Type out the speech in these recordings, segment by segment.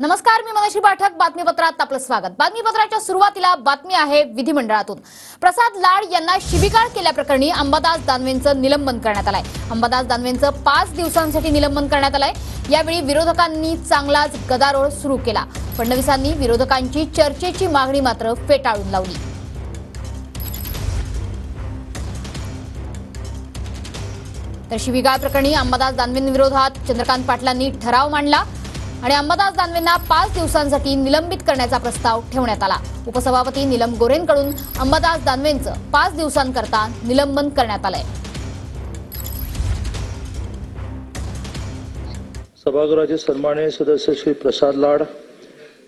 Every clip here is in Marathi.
नमस्कार, मी मनश्री पाठक. बातमीपत्रात आपलं स्वागत. बातमीपत्राच्या सुरुवातीला बातमी आहे विधिमंडळातून. प्रसाद लाड यांना शिवीगाळ केल्याप्रकरणी अंबादास दानवेंचं निलंबन करण्यात आलंय. अंबादास दानवेंचं 5 दिवसांसाठी निलंबन करण्यात आलंय. यावेळी विरोधकांनी चांगलाच गदारोळ सुरू केला. फडणवीसांनी विरोधकांची चर्चेची मागणी मात्र फेटाळून लावली. तर शिवीगाळ प्रकरणी अंबादास दानवेंविरोधात चंद्रकांत पाटलांनी ठराव मांडला आणि अंबादास दानवेंना 5 दिवसांसाठी निलंबित करण्याचा प्रस्ताव ठेवण्यात आला. उपसभापती नीलम गोऱ्हेंकडून अंबादास दानवेंचं 5 दिवसांकरता निलंबन करण्यात आलंय. सभागृहाचे सन्माननीय सदस्य श्री प्रसाद लाड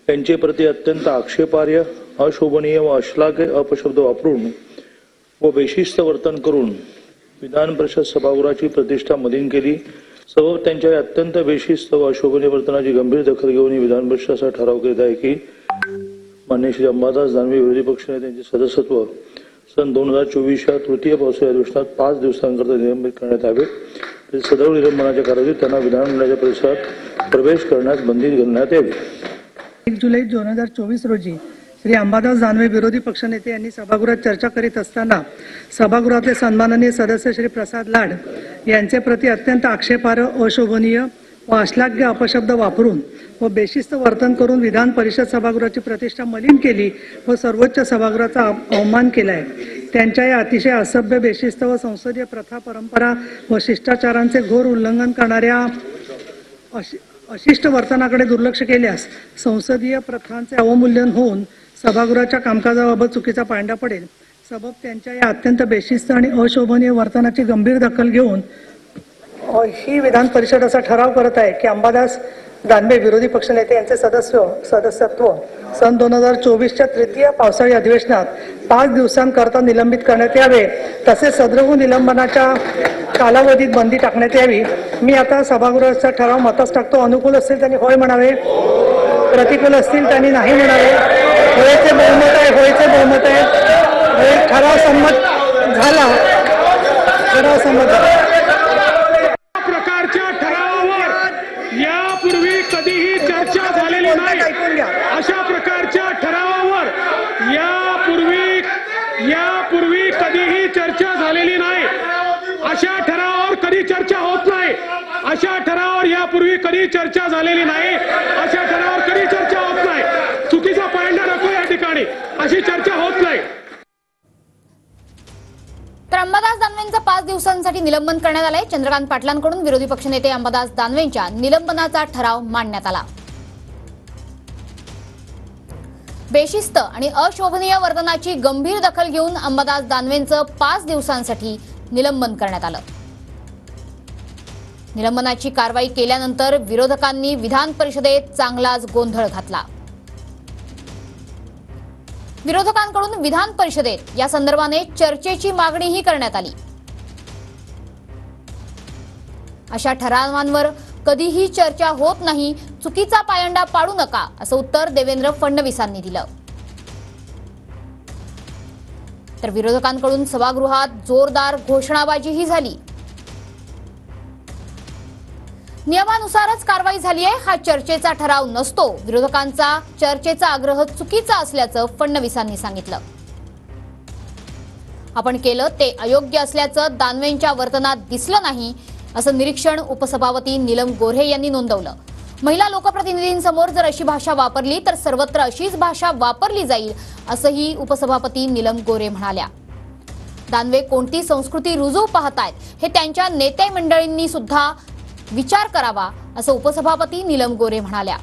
यांचे प्रति अत्यंत आक्षेपार्ह, अशोभनीय व अश्लाघ्य अपशब्द वापरून व बेशिस्त वर्तन करून विधान परिषद सभागृहाची प्रतिष्ठा मलिन केली. सबब त्यांच्या अत्यंत बेशिस्त व अशोभनीय वर्तनाची गंभीर दखल घेऊन विधान परिषद असा ठराव करीत आहे की माननीय श्री अंबादास दानवे विरोधी पक्षनेत्यांचे सदस्यत्व सन 2024 या तृतीय पावसाळी अधिवेशनात 5 दिवसांकरता निलंबित करण्यात यावे. सदर निलंबनाच्या कारवाईत त्यांना विधानमंडळाच्या परिसरात प्रवेश करण्यास बंदी घालण्यात यावी. 1 जुलै 2024 रोजी श्री अंबादास दानवे विरोधी पक्षनेते यांनी सभागृहात चर्चा करीत असताना सभागृहातले सन्माननीय सदस्य श्री प्रसाद लाड यांचे प्रति अत्यंत आक्षेपार्ह, अशोभनीय व अश्लाघ्य अपशब्द वापरून व बेशिस्त वर्तन करून विधान परिषद सभागृहाची प्रतिष्ठा मलिन केली व सर्वोच्च सभागृहाचा अवमान केलाय. त्यांच्या या अतिशय असभ्य, बेशिस्त व संसदीय प्रथा, परंपरा व शिष्टाचारांचे घोर उल्लंघन करणाऱ्या अशिष्ट वर्तनाकडे दुर्लक्ष केल्यास संसदीय प्रथांचे अवमूल्यन होऊन सभागृहाच्या कामकाजाबाबत चुकीचा पायंडा पडेल. सबब त्यांच्या या अत्यंत बेशिस्त आणि अशोभनीय वर्तनाची गंभीर दखल घेऊन ही विधान परिषद असा ठराव करत आहे की अंबादास दानवे विरोधी पक्षनेते यांचे सदस्यत्व सन 2024च्या तृतीय पावसाळी अधिवेशनात 5 दिवसांकरता निलंबित करण्यात यावे. तसेच सदर निलंबनाच्या कालावधीत बंदी टाकण्यात यावी. मी आता सभागृहाचा ठराव मतास टाकतो. अनुकूल असतील त्यांनी होय म्हणावे, प्रतिकूल असतील त्यांनी नाही म्हणावे. होयचे बहुमत आहे, होयचे बहुमत आहे. ठराव संमत झाला. ठराव संमत झाला. प्रकारच्या ठरावावर यापूर्वी कधीही चर्चा झालेली नाही. अशा प्रकारच्या ठरावावर यापूर्वी कधीही चर्चा झालेली नाही. अशा ठरावावर कधी चर्चा होत नाही. अशा ठरावावर यापूर्वी कधी चर्चा झालेली नाही. अशा ठरावावर कधी चर्चा होत नाही. चुकीचा पायंडा नको या ठिकाणी. अशी चर्चा होत नाही. तर अंबादास दानवेंचं 5 दिवसांसाठी निलंबन करण्यात आलंय. चंद्रकांत पाटलांकडून विरोधी पक्षनेते अंबादास दानवेंच्या निलंबनाचा ठराव मांडण्यात आला. बेशिस्त आणि अशोभनीय वर्तनाची गंभीर दखल घेऊन अंबादास दानवेंचं 5 दिवसांसाठी निलंबन करण्यात आलं. निलंबनाची कारवाई केल्यानंतर विरोधकांनी विधान परिषदेत चांगलाच गोंधळ घातला. विरोधकांकडून विधान परिषदेत या संदर्भाने चर्चेची मागणीही करण्यात आली. अशा ठरावांवर कधीही चर्चा होत नाही. चुकीचा पायंडा पाडू नका, असं उत्तर देवेंद्र फडणवीसांनी दिलं. तर विरोधकांकडून सभागृहात जोरदार घोषणाबाजीही झाली. नियमानुसारच कारवाई झाली आहे. हा चर्चेचा ठराव नसतो. विरोधकांचा चर्चेचा आग्रह चुकीचा असल्याचं फडणवीसांनी सांगितलं. आपण केलं ते अयोग्य असल्याचं दानवेंच्या वर्तनात दिसलं नाही, असं निरीक्षण उपसभापती नीलम गोऱ्हे यांनी नोंदवलं. महिला लोकप्रतिनिधींसमोर जर अशी भाषा वापरली तर सर्वत्र अशीच भाषा वापरली जाईल, असंही उपसभापती नीलम गोऱ्हे म्हणाल्या. दानवे कोणती संस्कृती रुजू पाहतायत हे त्यांच्या नेते मंडळींनी सुद्धा विचार करावा, असं उपसभापती नीलम गोऱ्हे म्हणाल्या.